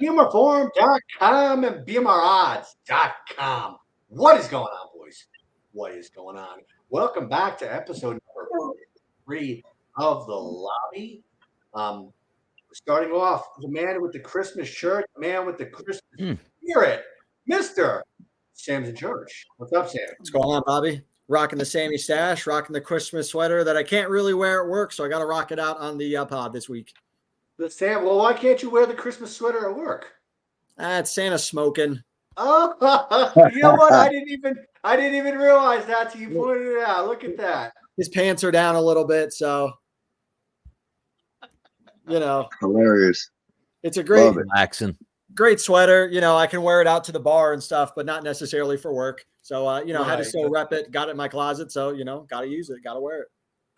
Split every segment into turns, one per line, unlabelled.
BMRForum.com and BMROdds.com. What is going on, boys? What is going on? Welcome back to episode number 3 of The Lobby. Starting off, the man with the Christmas shirt, the man with the Christmas spirit, Mr. Sam's Church. What's up, Sam?
What's going on, Bobby? Rocking the Sammy stash, rocking the Christmas sweater that I can't really wear at work, so I got to rock it out on the pod this week.
Sam, well, why can't you wear the Christmas sweater at work?
It's Santa smoking.
Oh, you know what? I didn't even realize that till you pointed it out. Look at that.
His pants are down a little bit, so
hilarious.
It's a great,
relaxing,
great sweater. I can wear it out to the bar and stuff, but not necessarily for work. So I had to still rep it. Got it in my closet, so got to use it. Got to wear it.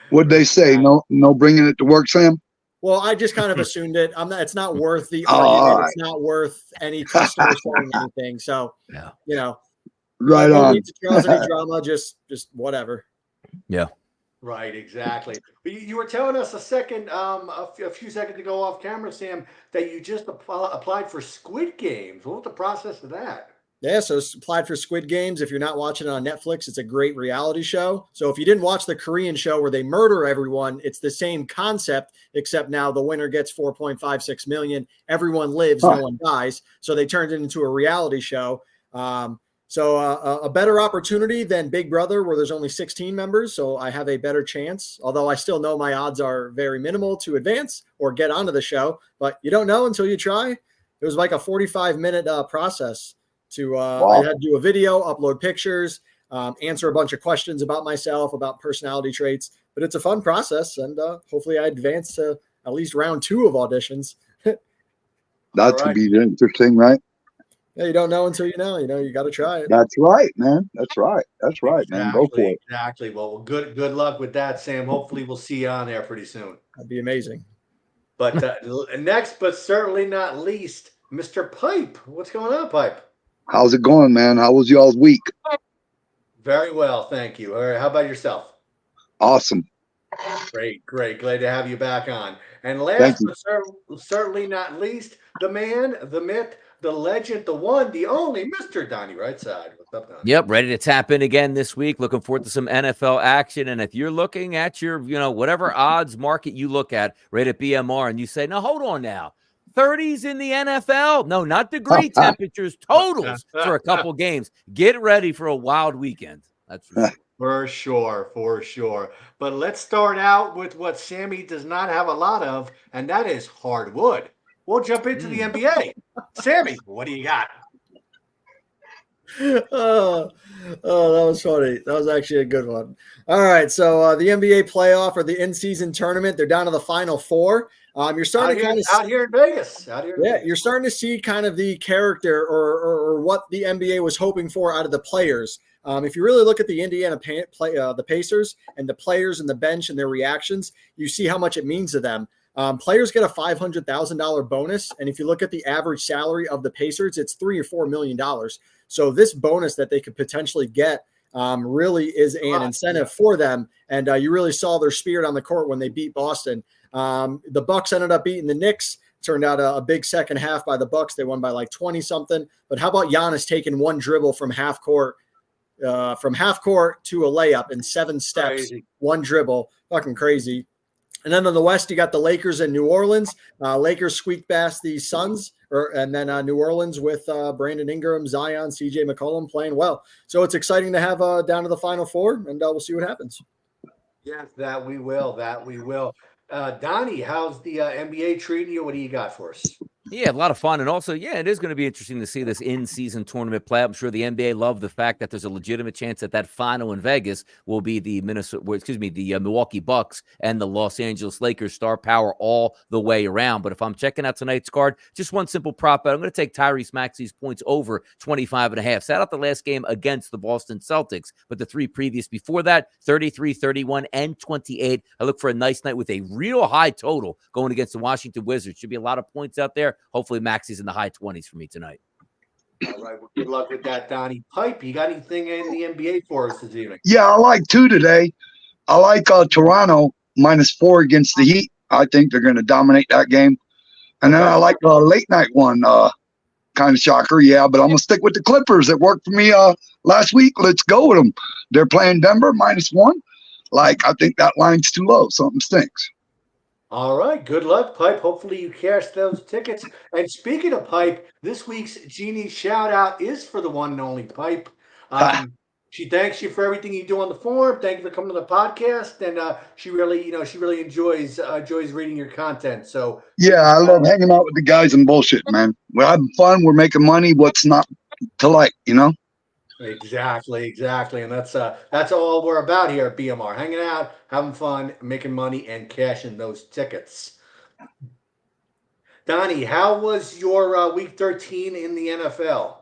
What'd they say? No, bringing it to work, Sam.
Well, I just kind of assumed it. It's not worth the argument.
Right.
It's not worth any customer saying anything. So,
right on.
Need to cause any drama, just whatever.
Yeah.
Right, exactly. But you were telling us a few seconds ago off camera, Sam, that you just applied for Squid Games. What was the process of that?
Yeah, so applied for Squid Games. If you're not watching it on Netflix, it's a great reality show. So if you didn't watch the Korean show where they murder everyone, it's the same concept, except now the winner gets 4.56 million. Everyone lives, no one dies. So they turned it into a reality show. So a better opportunity than Big Brother, where there's only 16 members. So I have a better chance, although I still know my odds are very minimal to advance or get onto the show. But you don't know until you try. It was like a 45-minute process. I had to do a video, upload pictures, answer a bunch of questions about myself, about personality traits. But it's a fun process, and hopefully I advance to at least round 2 of auditions.
That would be interesting, right?
Yeah, you don't know until you know. You got to try it.
That's right, man. That's right, man. Go for it.
Exactly. Well, good luck with that, Sam. Hopefully we'll see you on there pretty soon.
That'd be amazing.
But next, but certainly not least, Mr. Pipe. What's going on, Pipe?
How's it going, man? How was y'all's week?
Very well, thank you. All right, how about yourself?
Awesome.
Great. Glad to have you back on. And last but certainly not least, the man, the myth, the legend, the one, the only, Mr. Donnie Rightside. What's up, Donnie?
Yep, ready to tap in again this week. Looking forward to some NFL action. And if you're looking at your, whatever odds market you look at, right at BMR, and you say, no, hold on now. 30s in the NFL. No, not degree temperatures, totals for a couple games. Get ready for a wild weekend. That's
for sure. For sure. But let's start out with what Sammy does not have a lot of, and that is hardwood. We'll jump into the NBA. Sammy, what do you got?
Oh, that was funny. That was actually a good one. All right, so the NBA playoff or the in-season tournament, they're down to the Final Four. You're starting
out here in Vegas.
You're starting to see kind of the character or what the NBA was hoping for out of the players. If you really look at the Indiana the Pacers and the players and the bench and their reactions, you see how much it means to them. Players get a $500,000 bonus, and if you look at the average salary of the Pacers, it's $3 or $4 million. So this bonus that they could potentially get really is an incentive for them, and you really saw their spirit on the court when they beat Boston. The Bucks ended up beating the Knicks. Turned out a big second half by the Bucks. They won by like 20-something. But how about Giannis taking one dribble from half court to a layup in 7 steps? Crazy. One dribble, fucking crazy. And then on the West, you got the Lakers and New Orleans. Lakers squeaked past the Suns, and then New Orleans with Brandon Ingram, Zion, CJ McCollum playing well. So it's exciting to have down to the Final Four, and we'll see what happens.
Yes, that we will. Donnie, how's the NBA treating you? What do you got for us?
Yeah, a lot of fun. And also, it is going to be interesting to see this in-season tournament play. I'm sure the NBA love the fact that there's a legitimate chance that final in Vegas will be the Milwaukee Bucks and the Los Angeles Lakers, star power all the way around. But if I'm checking out tonight's card, just one simple prop bet. I'm going to take Tyrese Maxey's points over 25.5. Sat out the last game against the Boston Celtics, but the 3 previous before that, 33, 31, and 28. I look for a nice night with a real high total going against the Washington Wizards. Should be a lot of points out there. Hopefully, Maxey's in the high 20s for me tonight.
All right. Well, good luck with that, Donnie. Pipe, you got anything in the NBA for us this evening?
Yeah, I like 2 today. I like Toronto -4 against the Heat. I think they're going to dominate that game. And then I like the late night one. Kind of shocker, yeah, but I'm gonna stick with the Clippers. That worked for me last week. Let's go with them. They're playing Denver -1. Like, I think that line's too low. Something stinks.
All right. Good luck, Pipe. Hopefully you cash those tickets. And speaking of Pipe, this week's Genie shout out is for the one and only Pipe. She thanks you for everything you do on the forum. Thank you for coming to the podcast. And she really enjoys reading your content. So
Yeah, I love hanging out with the guys and bullshit, man. We're having fun. We're making money. What's not to like, you know?
Exactly. And that's all we're about here at BMR. Hanging out, having fun, making money, and cashing those tickets. Donnie, how was your week 13 in the NFL?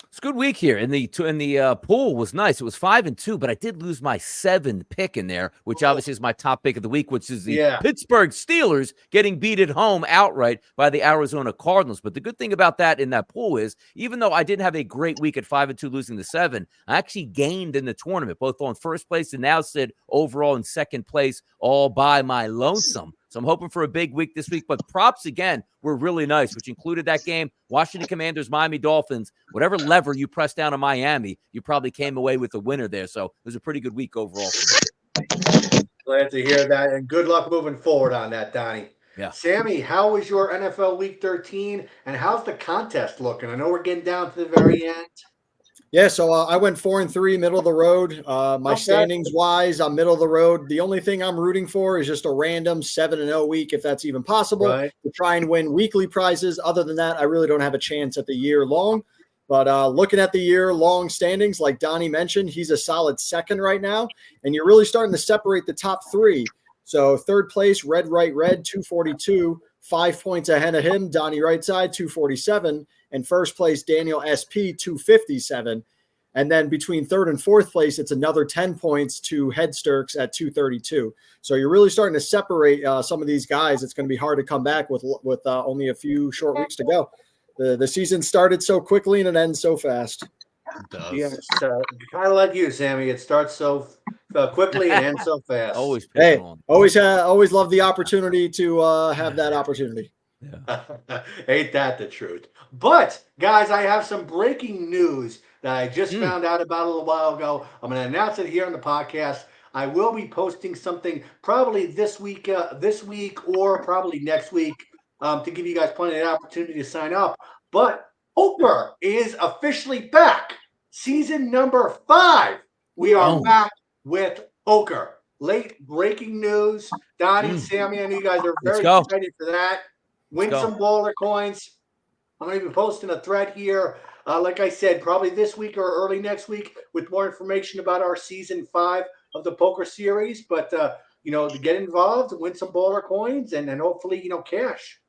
It's a good week here. In the pool was nice. It was 5-2, but I did lose my 7 pick in there, which obviously is my top pick of the week, which is the Pittsburgh Steelers getting beat at home outright by the Arizona Cardinals. But the good thing about that in that pool is, even though I didn't have a great week at 5-2, losing the 7, I actually gained in the tournament, both on first place and now sit overall in second place, all by my lonesome. So I'm hoping for a big week this week. But props, again, were really nice, which included that game, Washington Commanders, Miami Dolphins. Whatever lever you pressed down on Miami, you probably came away with a winner there. So it was a pretty good week overall for me.
Glad to hear that. And good luck moving forward on that, Donnie.
Yeah.
Sammy, how was your NFL week 13? And how's the contest looking? I know we're getting down to the very end.
Yeah, so I went 4-3, middle of the road. My standings wise, I'm middle of the road. The only thing I'm rooting for is just a random 7-0 week, if that's even possible, to try and win weekly prizes. Other than that, I really don't have a chance at the year long. But looking at the year long standings, like Donnie mentioned, he's a solid second right now, and you're really starting to separate the top 3. So third place, Red 242, 5 points ahead of him. Donnie right side 247. And first place, Daniel SP, 257. And then between third and fourth place, it's another 10 points to Head Sturks at 232. So you're really starting to separate some of these guys. It's going to be hard to come back with only a few short weeks to go. The season started so quickly and it ends so fast.
It does.
Yeah, it's kind of like you, Sammy. It starts so quickly and ends so fast.
Always
love the opportunity to have that opportunity.
Yeah. Ain't that the truth? But, guys, I have some breaking news that I just found out about a little while ago. I'm going to announce it here on the podcast. I will be posting something probably this week or probably next week to give you guys plenty of opportunity to sign up. But Poker is officially back. Season number 5. We are back with Poker. Late breaking news. Donnie, Sammy, I know you guys are very excited for that. Win some Boulder coins. I'm going to be posting a thread here, like I said, probably this week or early next week with more information about our season 5 of the poker series. But, to get involved, win some Boulder coins, and hopefully, cash.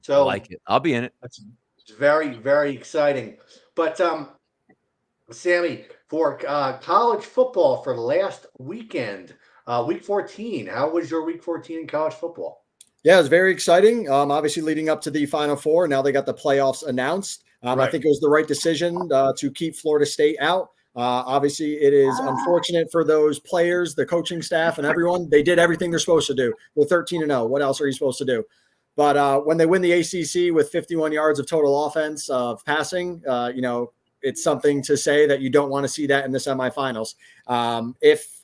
So
I like it. I'll be in it.
It's very, very exciting. But, Sammy, for college football for the last weekend, week 14, how was your week 14 in college football?
Yeah, it was very exciting. Obviously, leading up to the Final Four, now they got the playoffs announced. I think it was the right decision to keep Florida State out. Obviously, it is unfortunate for those players, the coaching staff, and everyone. They did everything they're supposed to do. They're 13-0. What else are you supposed to do? But when they win the ACC with 51 yards of total offense of passing, it's something to say that you don't want to see that in the semifinals.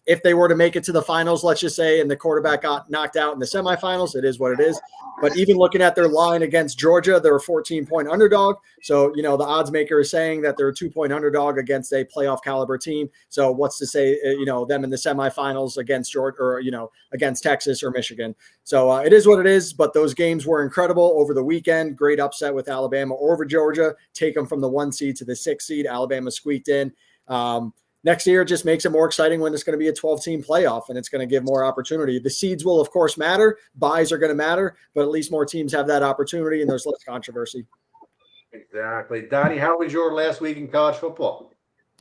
If they were to make it to the finals, let's just say, and the quarterback got knocked out in the semifinals, it is what it is. But even looking at their line against Georgia, they're a 14-point underdog. So, the odds maker is saying that they're a 2-point underdog against a playoff caliber team. So what's to say, them in the semifinals against Georgia or, against Texas or Michigan. So it is what it is. But those games were incredible over the weekend. Great upset with Alabama over Georgia. Take them from the 1 seed to the 6 seed. Alabama squeaked in. Next year just makes it more exciting when it's going to be a 12-team playoff, and it's going to give more opportunity. The seeds will, of course, matter. Buys are going to matter, but at least more teams have that opportunity, and there's less controversy.
Exactly. Donnie, how was your last week in college football?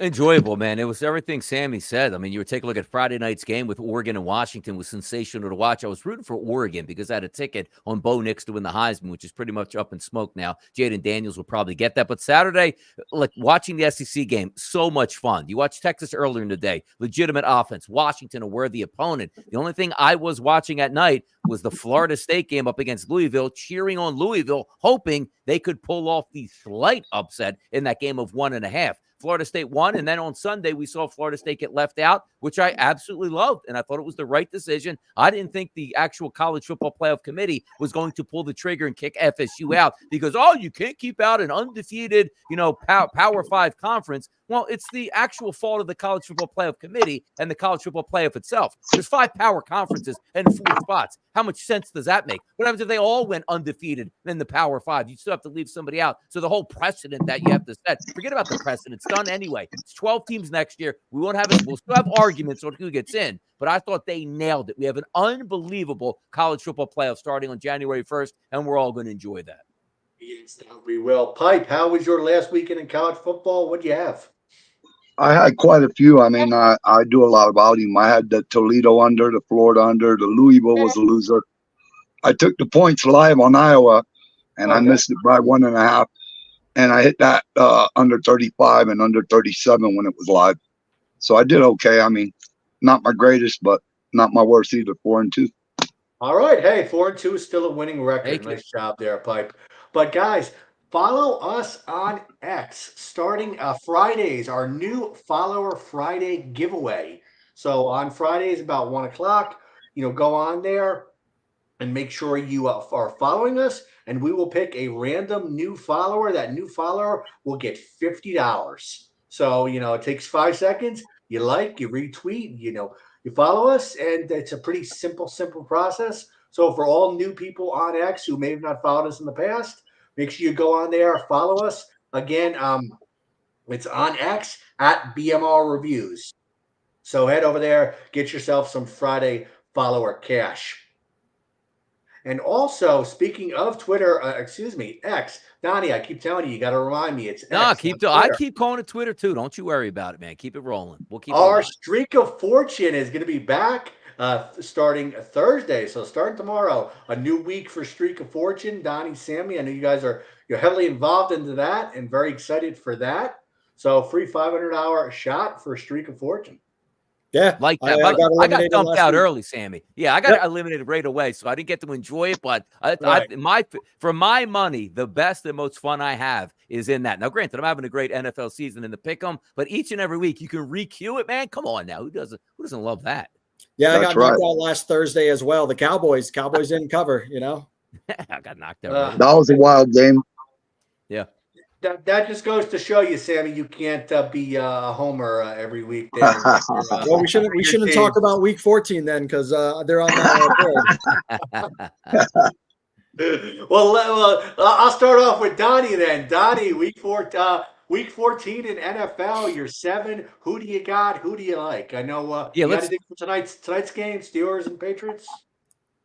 Enjoyable, man. It was everything Sammy said. I mean, you were taking a look at Friday night's game with Oregon and Washington was sensational to watch. I was rooting for Oregon because I had a ticket on Bo Nix to win the Heisman, which is pretty much up in smoke now. Jaden Daniels will probably get that. But Saturday, like watching the SEC game, so much fun. You watched Texas earlier in the day, legitimate offense. Washington, a worthy opponent. The only thing I was watching at night was the Florida State game up against Louisville, cheering on Louisville, hoping they could pull off the slight upset in that game of 1.5. Florida State won, and then on Sunday, we saw Florida State get left out, which I absolutely loved, and I thought it was the right decision. I didn't think the actual college football playoff committee was going to pull the trigger and kick FSU out because, you can't keep out an undefeated, Power 5 conference. Well, it's the actual fault of the college football playoff committee and the college football playoff itself. There's 5 power conferences and 4 spots. How much sense does that make? What happens if they all went undefeated in the Power 5? You still have to leave somebody out. So the whole precedent that you have to set, forget about the precedent. It's done anyway. It's 12 teams next year. We won't have it. We'll still have arguments on who gets in, but I thought they nailed it. We have an unbelievable college football playoff starting on January 1st, and we're all going to enjoy that.
Yes, we will. Pipe, how was your last weekend in college football? What'd you have?
I had quite a few. I mean, I do a lot of outing. I had the Toledo under, the Florida under, the Louisville was a loser. I took the points live on Iowa, and I missed it by 1.5. And I hit that under 35 and under 37 when it was live. So I did okay. I mean, not my greatest, but not my worst either. 4-2.
All right. Hey, 4-2 is still a winning record. Nice job there, Pipe. But guys, follow us on X starting Fridays, our new Follower Friday giveaway. So on Fridays about 1:00, go on there and make sure you are following us, and we will pick a random new follower. That new follower will get $50. So, it takes 5 seconds. You like, you retweet, you follow us, and it's a pretty simple process. So for all new people on X who may have not followed us in the past, make sure you go on there, follow us. Again, it's on X at BMR Reviews. So head over there, get yourself some Friday follower cash. And also, speaking of Twitter, X, Donnie, I keep telling you, you got to remind me, it's
No,
X.
I keep calling it Twitter too. Don't you worry about it, man. Keep it rolling. We'll keep
Our
rolling.
Streak of Fortune is going to be back starting Thursday. So starting tomorrow, a new week for Streak of Fortune. Donnie, Sammy, I know you guys you're heavily involved into that and very excited for that. So free $500 shot for Streak of Fortune.
Yeah,
like that. I got dumped out early, Sammy. Yeah, I got eliminated right away, so I didn't get to enjoy it. But for my money, the best and most fun I have is in that. Now, granted, I'm having a great NFL season in the pick'em, but each and every week you can re-queue it, man. Come on now, who doesn't love that?
Yeah, I got knocked out last Thursday as well. The Cowboys didn't cover.
I got knocked out.
That was a wild game.
Yeah.
That just goes to show you, Sammy, you can't be a homer every week. Well,
we shouldn't talk about Week 14 then, because they're on that
board. Well, I'll start off with Donnie then. Donnie, Week 14 in NFL. You're 7. Who do you got? Who do you like? I know. You got anything for tonight's game? Steelers and Patriots.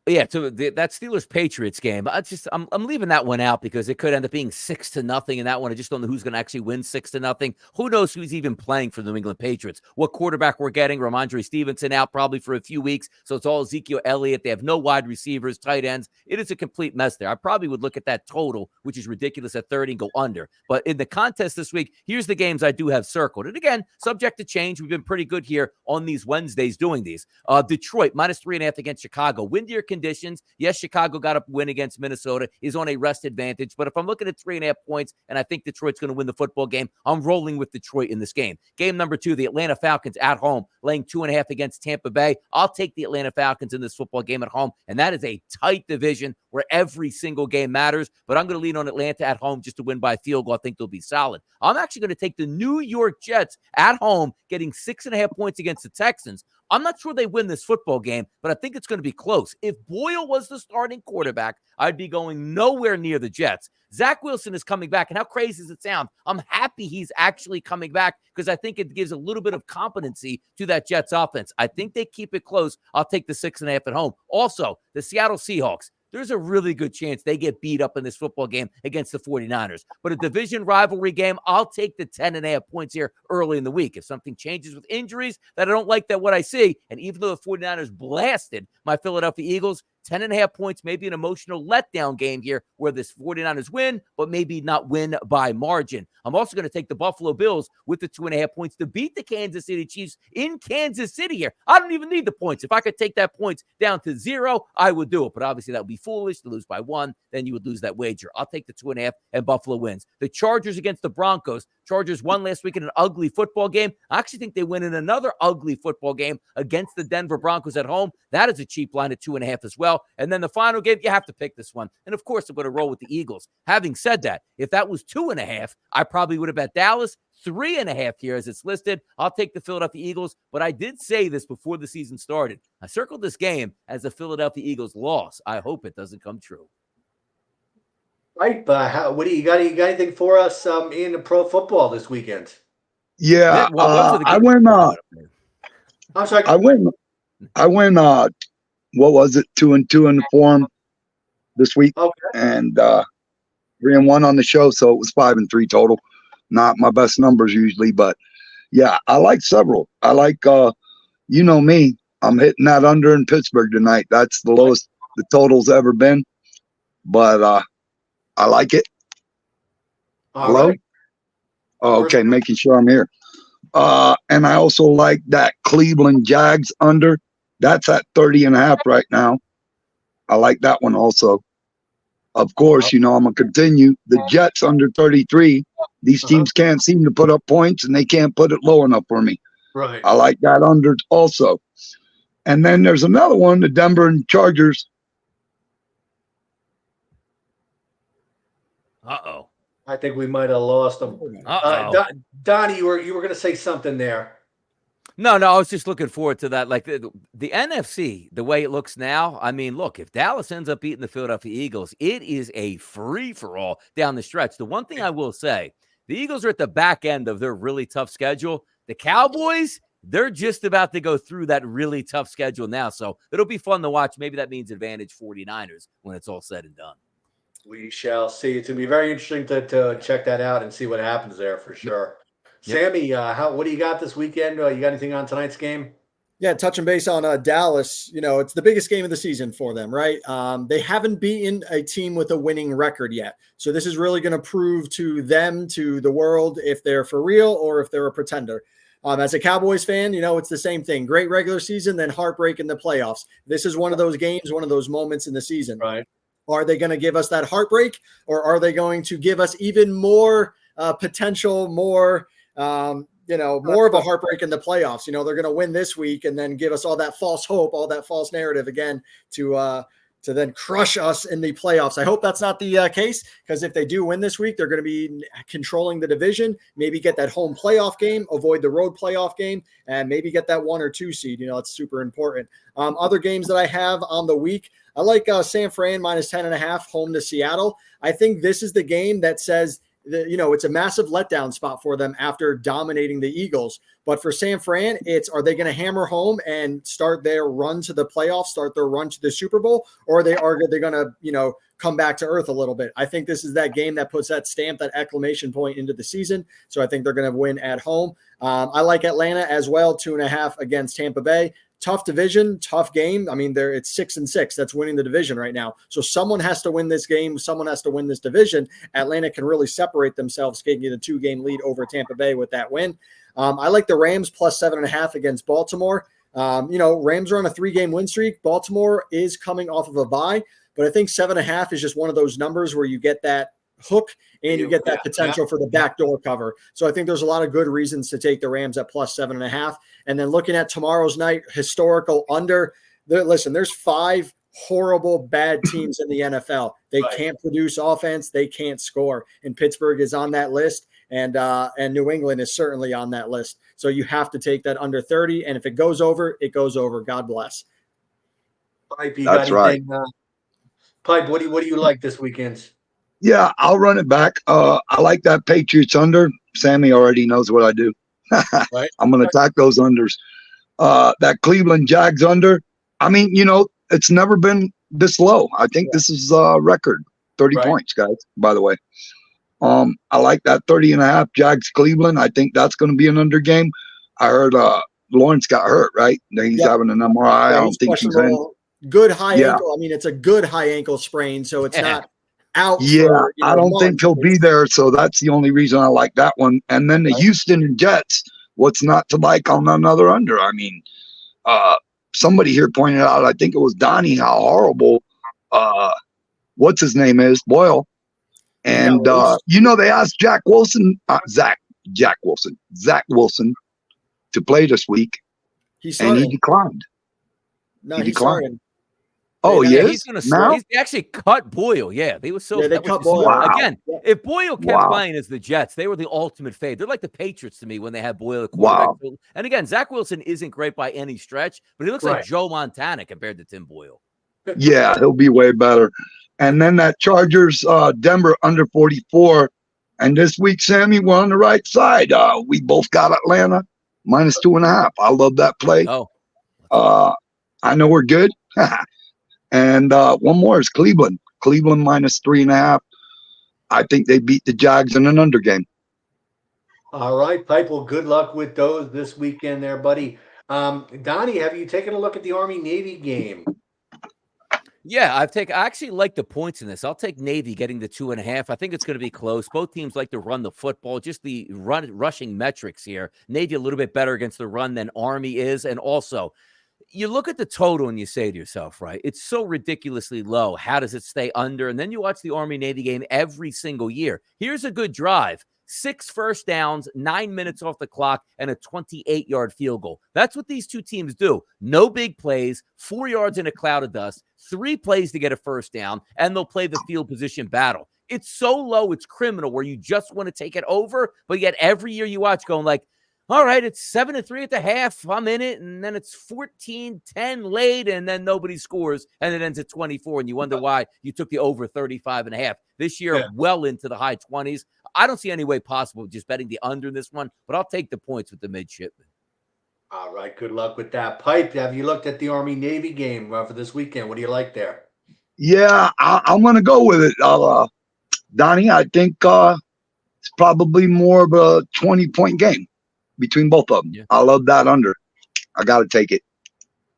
Yeah, so that Steelers-Patriots game, I'm leaving that one out because it could end up being 6-0 in that one. I just don't know who's going to actually win 6-0. Who knows who's even playing for the New England Patriots? What quarterback we're getting? Ramondre Stevenson out probably for a few weeks, so it's all Ezekiel Elliott. They have no wide receivers, tight ends. It is a complete mess there. I probably would look at that total, which is ridiculous at 30, and go under. But in the contest this week, here's the games I do have circled. And again, subject to change. We've been pretty good here on these Wednesdays doing these. Detroit, -3.5 against Chicago. Windier conditions. Yes, Chicago got a win against Minnesota. Is on a rest advantage. But if I'm looking at 3.5 points and I think Detroit's going to win the football game, I'm rolling with Detroit in this game. Game number 2, the Atlanta Falcons at home, laying 2.5 against Tampa Bay. I'll take the Atlanta Falcons in this football game at home. And that is a tight division where every single game matters. But I'm going to lean on Atlanta at home just to win by field goal. I think they'll be solid. I'm actually going to take the New York Jets at home, getting 6.5 points against the Texans. I'm not sure they win this football game, but I think it's going to be close. If Boyle was the starting quarterback, I'd be going nowhere near the Jets. Zach Wilson is coming back, and how crazy does it sound? I'm happy he's actually coming back because I think it gives a little bit of competency to that Jets offense. I think they keep it close. I'll take the 6.5 at home. Also, the Seattle Seahawks. there's a really good chance they get beat up in this football game against the 49ers. But a division rivalry game, I'll take the 10.5 points here early in the week. If something changes with injuries that I don't like that what I see, and even though the 49ers blasted my Philadelphia Eagles, 10.5 points, maybe an emotional letdown game here where this 49ers win, but maybe not win by margin. I'm also going to take the Buffalo Bills with the 2.5 points to beat the Kansas City Chiefs in Kansas City here. I don't even need the points. If I could take that points down to 0, I would do it. But obviously that would be foolish to lose by 1. Then you would lose that wager. I'll take the 2.5 and Buffalo wins. The Chargers against the Broncos. Chargers won last week in an ugly football game. I actually think they win in another ugly football game against the Denver Broncos at home. That is a cheap line at 2.5 as well. And then the final game, you have to pick this one. And of course, I'm going to roll with the Eagles. Having said that, if that was 2.5, I probably would have bet Dallas. 3.5 here as it's listed. I'll take the Philadelphia Eagles, but I did say this before the season started. I circled this game as the Philadelphia Eagles loss. I hope it doesn't come true.
Right, but what do you got? You got anything for us in the pro football this weekend?
Yeah, I went.
I'm sorry.
I went. What was it? 2-2 in the form this week,
Okay.
and 3-1 on the show, so it was 5-3 total. Not my best numbers usually, but yeah, I like several. I like, you know me, I'm hitting that under in Pittsburgh tonight. That's the lowest the total's ever been, but I like it. Hello?
Right.
Oh, okay, making sure I'm here. And I also like that Cleveland Jags under. That's at 30.5 right now. I like that one also. Of course, you know, I'm going to continue. The Jets under 33. These teams can't seem to put up points, and they can't put it low enough for me.
Right.
I like that under also. And then there's another one, the Denver and Chargers.
Uh-oh.
I think we might have lost them. Donnie, you were going to say something there.
No, I was just looking forward to that. Like the NFC, the way it looks now, I mean, look, if Dallas ends up beating the Philadelphia Eagles, it is a free-for-all down the stretch. The one thing I will say, the Eagles are at the back end of their really tough schedule. The Cowboys, they're just about to go through that really tough schedule now. So it'll be fun to watch. Maybe that means advantage 49ers when it's all said and done.
We shall see. It's going to be very interesting to check that out and see what happens there for sure. Yep. Sammy, what do you got this weekend? You got anything on tonight's game?
Yeah, touching base on Dallas, you know, it's the biggest game of the season for them, right? They haven't beaten a team with a winning record yet. So this is really going to prove to them, to the world, if they're for real or if they're a pretender. As a Cowboys fan, you know, it's the same thing. Great regular season, then heartbreak in the playoffs. This is one of those games, one of those moments in the season.
Right.
Are they going to give us that heartbreak, or are they going to give us even more potential, more more of a heartbreak in the playoffs? You know, they're going to win this week and then give us all that false hope, all that false narrative again to then crush us in the playoffs. I hope that's not the case, because if they do win this week, they're going to be controlling the division, maybe get that home playoff game, avoid the road playoff game, and maybe get that 1 or 2 seed. You know, it's super important. Other games that I have on the week, I like San Fran minus 10.5 home to Seattle. I think this is the game that says, it's a massive letdown spot for them after dominating the Eagles. But for San Fran, are they going to hammer home and start their run to the playoffs, start their run to the Super Bowl, or are they going to, come back to earth a little bit? I think this is that game that puts that stamp, that exclamation point into the season. So I think they're going to win at home. I like Atlanta as well, 2.5 against Tampa Bay. Tough division, tough game. I mean, it's 6-6. That's winning the division right now. So someone has to win this game. Someone has to win this division. Atlanta can really separate themselves, getting a 2-game lead over Tampa Bay with that win. I like the Rams plus 7.5 against Baltimore. Rams are on a 3-game win streak. Baltimore is coming off of a bye, but I think 7.5 is just one of those numbers where you get that hook and you get that potential for the backdoor cover. So I think there's a lot of good reasons to take the Rams at plus 7.5. And then looking at tomorrow's night, historical under. There's 5 horrible bad teams in the NFL. They can't produce offense. They can't score. And Pittsburgh is on that list. And New England is certainly on that list. So you have to take that under 30. And if it goes over, it goes over. God bless.
Pipe, That's right. Pipe, what do you like this weekend?
Yeah, I'll run it back. I like that Patriots under. Sammy already knows what I do.
Right.
I'm going to attack those unders. That Cleveland Jags under. I mean, it's never been this low. I think this is a record 30 points, guys, by the way. I like that 30.5 Jags Cleveland. I think that's going to be an under game. I heard Lawrence got hurt, right? He's having an MRI. I don't think he's in.
Good high ankle. I mean, it's a good high ankle sprain, so it's not out.
Yeah,
for,
I don't think he'll be there, so that's the only reason I like that one. And then the Houston and Jets. What's not to like on another under? I mean, somebody here pointed out, I think it was Donnie, how horrible what's his name is, Boyle. And they asked Zach Wilson to play this week, and he declined.
No, he's starting.
Oh, he is?
He's going to start. He actually cut Boyle. Yeah, they were so.
Yeah, they cut Boyle.
Wow.
Again, if Boyle kept playing as the Jets, they were the ultimate fave. They're like the Patriots to me when they had Boyle at quarterback.
Wow.
And again, Zach Wilson isn't great by any stretch, but he looks like Joe Montana compared to Tim Boyle.
Yeah, he'll be way better. And then that Chargers Denver under 44. And this week, Sammy, we're on the right side. We both got Atlanta minus 2.5. I love that play. I know we're good. And one more is Cleveland. Cleveland minus 3.5. I think they beat the Jags in an under game.
All right, Pipe. Well, good luck with those this weekend there, buddy. Donnie, have you taken a look at the Army-Navy game?
Yeah, I actually like the points in this. I'll take Navy getting the 2.5. I think it's going to be close. Both teams like to run the football. Just the rushing metrics here. Navy a little bit better against the run than Army is. And also, you look at the total and you say to yourself, right, it's so ridiculously low. How does it stay under? And then you watch the Army-Navy game every single year. Here's a good drive. 6 first downs, 9 minutes off the clock, and a 28-yard field goal. That's what these two teams do. No big plays, 4 yards in a cloud of dust, 3 plays to get a first down, and they'll play the field position battle. It's so low, it's criminal, where you just want to take it over, but yet every year you watch going like, all right, it's 7-3 at the half. I'm in it. And then it's 14-10 late, and then nobody scores, and it ends at 24. And you wonder why you took the over 35.5. This year, well into the high 20s. I don't see any way possible just betting the under in this one, but I'll take the points with the midshipman.
All right, good luck with that. Pipe, have you looked at the Army-Navy game for this weekend? What do you like there?
Yeah, I'm going to go with it. Donnie, I think it's probably more of a 20-point game between both of them. Yeah. I love that under. I got to take it.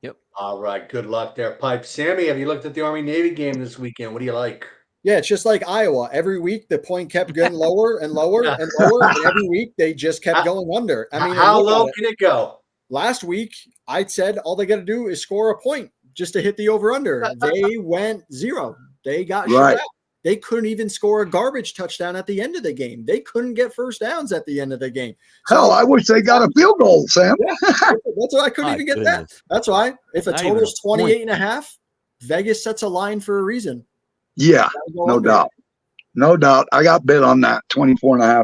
Yep.
All right. Good luck there, Pipe. Sammy, have you looked at the Army-Navy game this weekend? What do you like?
Yeah, it's just like Iowa. Every week, the point kept getting lower and lower and lower. And every week, they just kept going under. I mean,
how low can it go?
Last week, I said all they got to do is score a point just to hit the over-under. They went 0. They got shut out. They couldn't even score a garbage touchdown at the end of the game. They couldn't get first downs at the end of the game.
So, hell, I wish they got a field goal, Sam.
Yeah, that's why I couldn't even get that. That's why. If a total's 28.5, Vegas sets a line for a reason.
Yeah, no doubt. No doubt. I got bid on that, 24.5.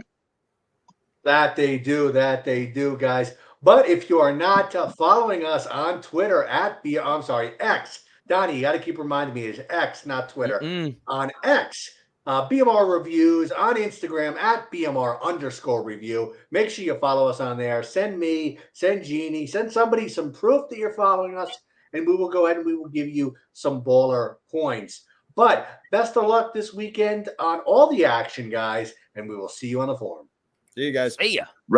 That they do, guys. But if you are not following us on Twitter X, Donnie, you got to keep reminding me, it's X, not Twitter. On X, BMR Reviews, on Instagram at BMR_review. Make sure you follow us on there. Send me, send Genie, send somebody some proof that you're following us, and we will go ahead and we will give you some baller points. But best of luck this weekend on all the action, guys, and we will see you on the forum.
See you guys.
See ya.